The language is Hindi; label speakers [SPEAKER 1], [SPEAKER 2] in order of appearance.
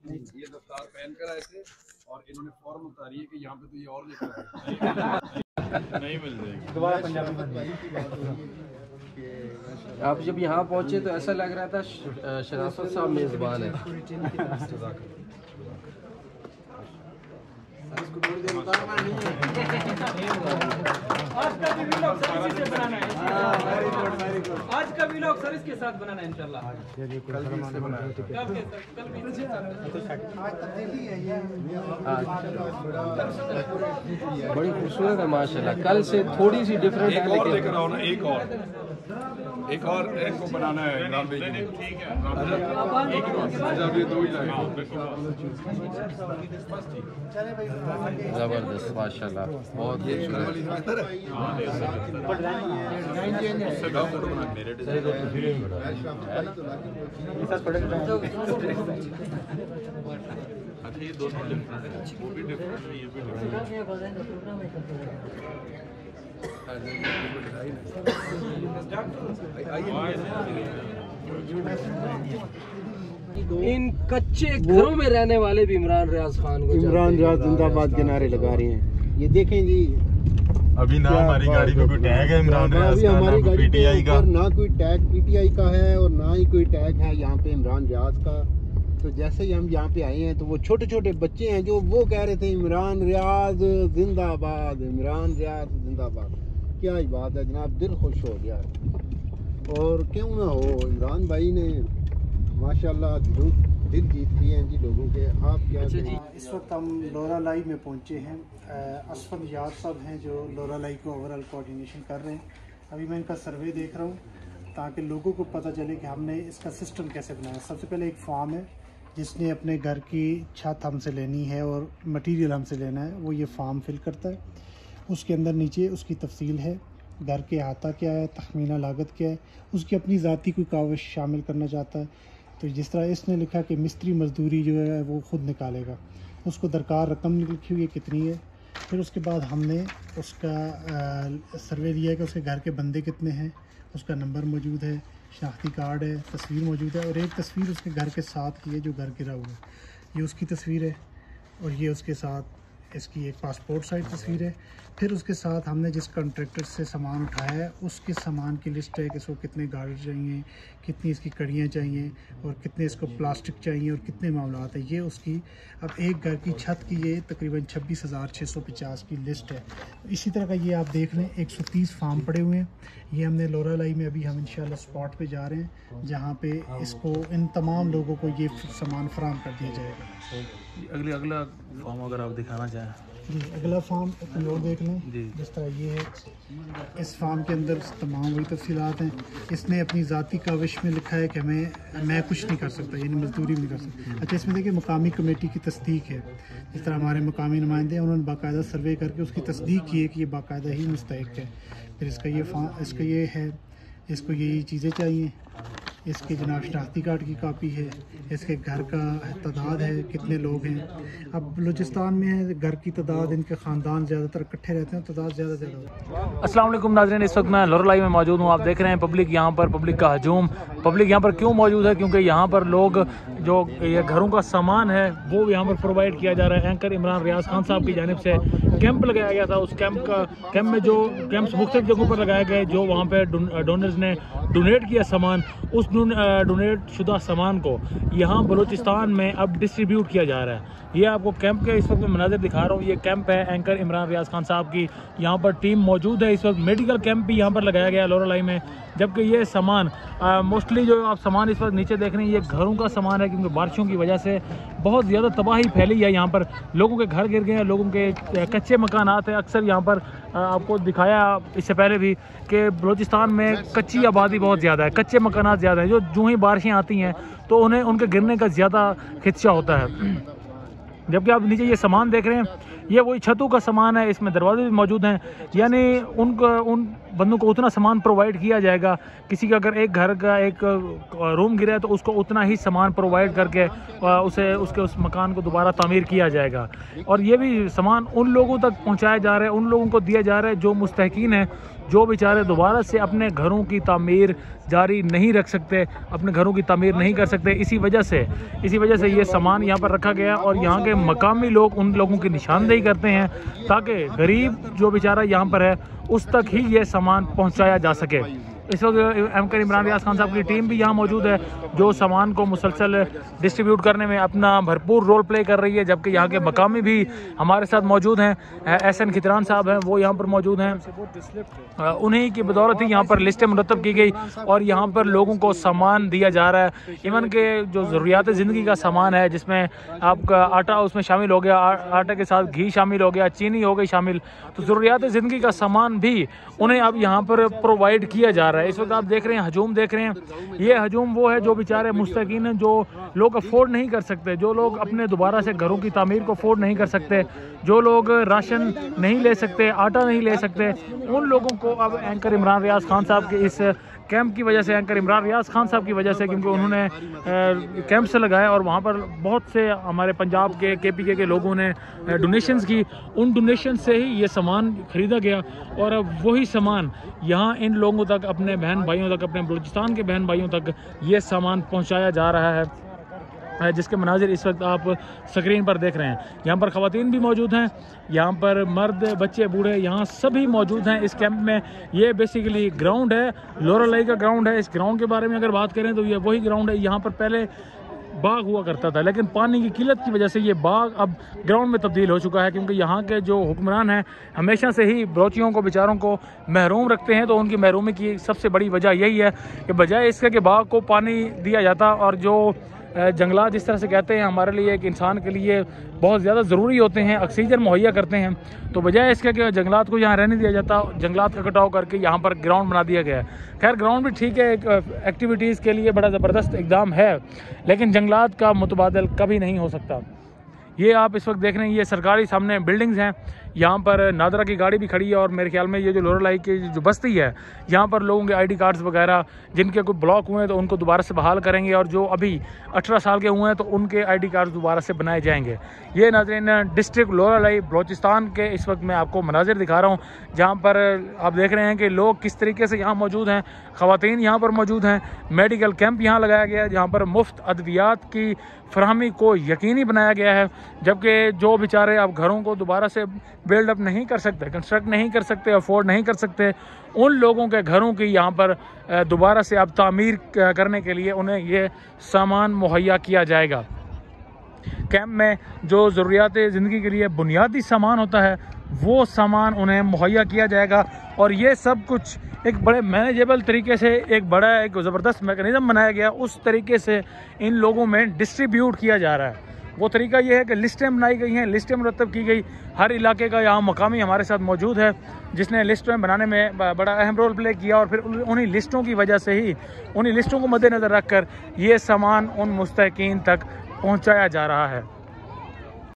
[SPEAKER 1] ये दफ्तार पहन कर आए थे और इन्होंने फौरन उतारी है कि यहाँ पे तो ये और लेकर आए नहीं मिल जाएगी।
[SPEAKER 2] दोबारा पंजाबी
[SPEAKER 3] आप जब यहाँ पहुँचे तो ऐसा लग रहा था शराफत साहब मेज़बान है।
[SPEAKER 2] आज का भी व्लॉग सर इसी से बनाना है। आज का व्लॉग सर इसके साथ बनाना है इंशाल्लाह।
[SPEAKER 3] बड़ी खूबसूरत है माशाल्लाह। कल से थोड़ी सी डिफरेंट है,
[SPEAKER 1] लेकिन लेकर आओ ना, एक और इनको बनाना है इमरान भाई। ठीक है, जब ये दो ही लाए
[SPEAKER 3] जबरदस्त माशाल्लाह, बहुत खूबसूरत।
[SPEAKER 1] अच्छा, ये दोनों डिफरेंट है, वो भी डिफरेंट है, ये भी
[SPEAKER 3] इन कच्चे घरों में रहने वाले भी इमरान रियाज खान को,
[SPEAKER 4] इमरान रियाज जिंदाबाद के नारे लगा रहे हैं। ये देखें जी,
[SPEAKER 5] अभी ना हमारी गाड़ी पे कोई टैग है इमरान रियाज का, ना कोई पीटीआई का,
[SPEAKER 4] ना कोई टैग पीटीआई का है और ना ही कोई टैग है यहाँ पे इमरान रियाज का। तो जैसे ही हम यहाँ पे आए हैं तो वो छोटे छोटे बच्चे हैं जो वो कह रहे थे इमरान रियाज जिंदाबाद, इमरान रियाज जिंदाबाद। क्या ही बात है जनाब, दिल खुश हो गया। और क्यों ना हो, इमरान भाई ने माशाल्लाह दिल जीत लिए हैं जी लोगों के। आप क्या जी?
[SPEAKER 6] इस वक्त हम लोरा लाई में पहुंचे हैं। असफल यार साहब हैं जो लोरा लाई को ओवरऑल कोऑर्डिनेशन कर रहे हैं। अभी मैं इनका सर्वे देख रहा हूँ ताकि लोगों को पता चले कि हमने इसका सिस्टम कैसे बनाया। सबसे पहले एक फार्म है जिसने अपने घर की छत हमसे लेनी है और मटेरियल हमसे लेना है, वो ये फार्म फिल करता है। उसके अंदर नीचे उसकी तफसील है, घर के अहाता क्या है, तखमीना लागत क्या है, उसकी अपनी ज़ाती कोई काविश शामिल करना चाहता है तो जिस तरह इसने लिखा कि मिस्त्री मजदूरी जो है वो ख़ुद निकालेगा, उसको दरकार रकम लिखी हुई है कितनी है। फिर उसके बाद हमने उसका सर्वे दिया है कि उसके घर के बंदे कितने हैं, उसका नंबर मौजूद है, शनाख्ती कार्ड है, तस्वीर मौजूद है और एक तस्वीर उसके घर के साथ की है जो घर गिरा हुआ है, ये उसकी तस्वीर है और ये उसके साथ इसकी एक पासपोर्ट साइज तस्वीर है। फिर उसके साथ हमने जिस कॉन्ट्रैक्टर से सामान उठाया है उसके सामान की लिस्ट है कि इसको कितने गार्ड चाहिए, कितनी इसकी कड़ियाँ चाहिए और कितने इसको प्लास्टिक चाहिए और कितने मामलात है। ये उसकी अब एक घर की छत की ये तकरीबन 26,650 की लिस्ट है। इसी तरह का ये आप देख लें 130 फार्म पड़े हुए हैं। ये हमने लोरा लाई में अभी हम इंशाल्लाह स्पॉट पे जा रहे हैं जहाँ पे इसको इन तमाम लोगों को ये सामान फराहम कर दिया जाएगा।
[SPEAKER 5] अगला फॉर्म अगर आप दिखाना चाहें
[SPEAKER 6] जी, अगला फार्म कोई और देख लें जी। जिस तरह ये है, इस फार्म के अंदर तमाम वही तफसीलात हैं। इसने अपनी ज़ाती काविश में लिखा है कि मैं कुछ नहीं कर सकता, यानी मजदूरी नहीं कर सकता। अच्छा, इसमें देखिए मकामी कमेटी की तस्दीक है। जिस तरह हमारे मकामी नुमाइंदे हैं उन्होंने बाकायदा सर्वे करके उसकी तस्दीक की है कि ये बाकायदा ही मुस्तहिक है। फिर इसका ये है, इसको यही चीज़ें चाहिए, इसके जनाब शनाख्ती कार्ड की कापी है, इसके घर का तादाद है, कितने लोग हैं। अब बलूचिस्तान में है, घर की तादाद, इनके ख़ानदान ज़्यादातर इकट्ठे रहते हैं, तादाद ज़्यादा होती है।
[SPEAKER 2] अस्सलाम वालेकुम नाज़रीन, इस वक्त मैं लोरा लाई में मौजूद हूँ। आप देख रहे हैं पब्लिक यहाँ पर, पब्लिक का हजूम। पब्लिक यहाँ पर क्यों मौजूद है? क्योंकि यहाँ पर लोग जो ये घरों का सामान है वो यहाँ पर प्रोवाइड किया जा रहा है। एंकर इमरान रियाज खान साहब की जानिब से कैंप लगाया गया था। उस कैंप में जो कैंप्स मुख्तलिफ जगहों पर लगाए गए, जो वहाँ पे डोनर्स ने डोनेट किया सामान, उस डोनेट शुदा सामान को यहाँ बलूचिस्तान में अब डिस्ट्रीब्यूट किया जा रहा है। ये आपको कैंप के इस वक्त मैं मनाज़िर दिखा रहा हूँ। ये कैंप है एंकर इमरान रियाज खान साहब की, यहाँ पर टीम मौजूद है। इस वक्त मेडिकल कैंप भी यहाँ पर लगाया गया है लोरा लाई में। जबकि ये सामान मोस्टली जो आप सामान इस वक्त नीचे देख रहे हैं ये घरों का सामान है, क्योंकि बारिशों की वजह से बहुत ज़्यादा तबाही फैली है। यहाँ पर लोगों के घर गिर गए हैं, लोगों के कच्चे मकानात हैं। अक्सर यहाँ पर आपको दिखाया इससे पहले भी कि बलूचिस्तान में कच्ची आबादी बहुत ज़्यादा है, कच्चे मकानात ज़्यादा हैं, जो ही बारिशें आती हैं तो उन्हें उनके गिरने का ज़्यादा खदशा होता है। जबकि आप नीचे ये सामान देख रहे हैं, ये वही छतों का सामान है, इसमें दरवाजे भी मौजूद हैं। यानी उन बंदों को उतना सामान प्रोवाइड किया जाएगा। किसी का अगर एक घर का एक रूम गिरा है तो उसको उतना ही सामान प्रोवाइड करके उस मकान को दोबारा तामीर किया जाएगा। और ये भी सामान उन लोगों तक पहुंचाया जा रहा है, उन लोगों को दिया जा रहा है जो मुस्तहिकीन हैं, जो बेचारे दोबारा से अपने घरों की तामीर जारी नहीं रख सकते, अपने घरों की तामीर नहीं कर सकते। इसी वजह से ये सामान यहाँ पर रखा गया और यहाँ के मकामी लोग उन लोगों की निशानदेही करते हैं ताकि गरीब जो बेचारा यहाँ पर है उस तक ही ये सामान पहुँचाया जा सके। इस वक्त एंकर इमरान रियाज खान साहब की टीम भी यहाँ मौजूद है जो सामान को मुसलसल डिस्ट्रीब्यूट करने में अपना भरपूर रोल प्ले कर रही है, जबकि यहाँ के मकामी भी हमारे साथ मौजूद हैं। एहसन खितरान साहब हैं, वो यहाँ पर मौजूद हैं। उन्हीं की बदौलत ही यहाँ पर लिस्टें मुरतब की गई और यहाँ पर लोगों को सामान दिया जा रहा है। इवन के जो ज़रूरियात ज़िंदगी का सामान है जिसमें आपका आटा उसमें शामिल हो गया, आटे के साथ घी शामिल हो गया, चीनी हो गई शामिल, तो ज़रूरियात ज़िंदगी का सामान भी उन्हें अब यहाँ पर प्रोवाइड किया जा रहा है। इस वक्त आप देख रहे हैं हजूम देख रहे हैं, ये हजूम वो है जो बेचारे मुस्तकीन हैं, जो लोग अफोर्ड नहीं कर सकते, जो लोग अपने दोबारा से घरों की तामीर को अफोर्ड नहीं कर सकते, जो लोग राशन नहीं ले सकते, आटा नहीं ले सकते, उन लोगों को अब एंकर इमरान रियाज खान साहब के इस कैंप की वजह से, एंकर इमरान रियाज खान साहब की वजह से, क्योंकि उन्होंने कैंप से लगाया और वहाँ पर बहुत से हमारे पंजाब के KPK के लोगों ने डोनेशंस की, उन डोनेशन से ही ये सामान ख़रीदा गया और अब वही सामान यहाँ इन लोगों तक, अपने बहन भाइयों तक, अपने बलूचिस्तान के बहन भाइयों तक ये सामान पहुँचाया जा रहा है, जिसके मनाजिर इस वक्त आप स्क्रीन पर देख रहे हैं। यहाँ पर ख़वातीन भी मौजूद हैं, यहाँ पर मर्द, बच्चे, बूढ़े, यहाँ सभी मौजूद हैं इस कैंप में। ये बेसिकली ग्राउंड है, लोरालाई का ग्राउंड है। इस ग्राउंड के बारे में अगर बात करें तो ये वही ग्राउंड है, यहाँ पर पहले बाग हुआ करता था, लेकिन पानी की किल्लत की वजह से ये बाग अब ग्राउंड में तब्दील हो चुका है, क्योंकि यहाँ के जो हुक्मरान हैं हमेशा से ही बलोचियों को, बेचारों को महरूम रखते हैं। तो उनकी महरूमी की सबसे बड़ी वजह यही है कि बजाय इसके कि बाग को पानी दिया जाता, और जो जंगलात जिस तरह से कहते हैं हमारे लिए, एक इंसान के लिए बहुत ज़्यादा ज़रूरी होते हैं, ऑक्सीजन मुहैया करते हैं, तो बजाय इसके कि जंगलात को यहाँ रहने दिया जाता, जंगलात का कटाव करके यहाँ पर ग्राउंड बना दिया गया है। खैर ग्राउंड भी ठीक है, एक एक्टिविटीज़ के लिए बड़ा ज़बरदस्त इक़दाम है, लेकिन जंगलात का मुतबादल कभी नहीं हो सकता। ये आप इस वक्त देख रहे हैं, ये सरकारी सामने बिल्डिंग्स हैं, यहाँ पर नादरा की गाड़ी भी खड़ी है और मेरे ख्याल में ये जो लोरालाई की जो बस्ती है, यहाँ पर लोगों के ID कार्ड्स वगैरह जिनके कोई ब्लॉक हुए हैं तो उनको दोबारा से बहाल करेंगे, और जो अभी 18 साल के हुए हैं तो उनके ID कार्ड्स दोबारा से बनाए जाएंगे। ये नाज़रीन डिस्ट्रिक्ट लोरालाई बलोचिस्तान के इस वक्त मैं आपको मनाजिर दिखा रहा हूँ, जहाँ पर आप देख रहे हैं कि लोग किस तरीके से यहाँ मौजूद हैं, ख़वातीन यहाँ पर मौजूद हैं। मेडिकल कैंप यहाँ लगाया गया है जहाँ पर मुफ्त अद्वियात की फराहमी को यकीनी बनाया गया है, जबकि जो बेचारे अब घरों को दोबारा से बिल्डअप नहीं कर सकते, कंस्ट्रक्ट नहीं कर सकते, अफोर्ड नहीं कर सकते, उन लोगों के घरों की यहाँ पर दोबारा से अब तामीर करने के लिए उन्हें ये सामान मुहैया किया जाएगा। कैंप में जो ज़रूरियात ज़िंदगी के लिए बुनियादी सामान होता है वो सामान उन्हें मुहैया किया जाएगा, और ये सब कुछ एक बड़े मैनेजेबल तरीके से, एक बड़ा एक ज़बरदस्त मैकेनिज़्म बनाया गया, उस तरीके से इन लोगों में डिस्ट्रीब्यूट किया जा रहा है। वो तरीका ये है कि लिस्टें बनाई गई हैं, लिस्टें मुरतब की गई, हर इलाके का यहाँ मकामी हमारे साथ मौजूद है जिसने लिस्टें बनाने में बड़ा अहम रोल प्ले किया, और फिर उन्हीं लिस्टों की वजह से ही, उन्हीं लिस्टों को मद्देनज़र रख कर ये सामान उन मुस्तहिकीन तक पहुँचाया जा रहा है।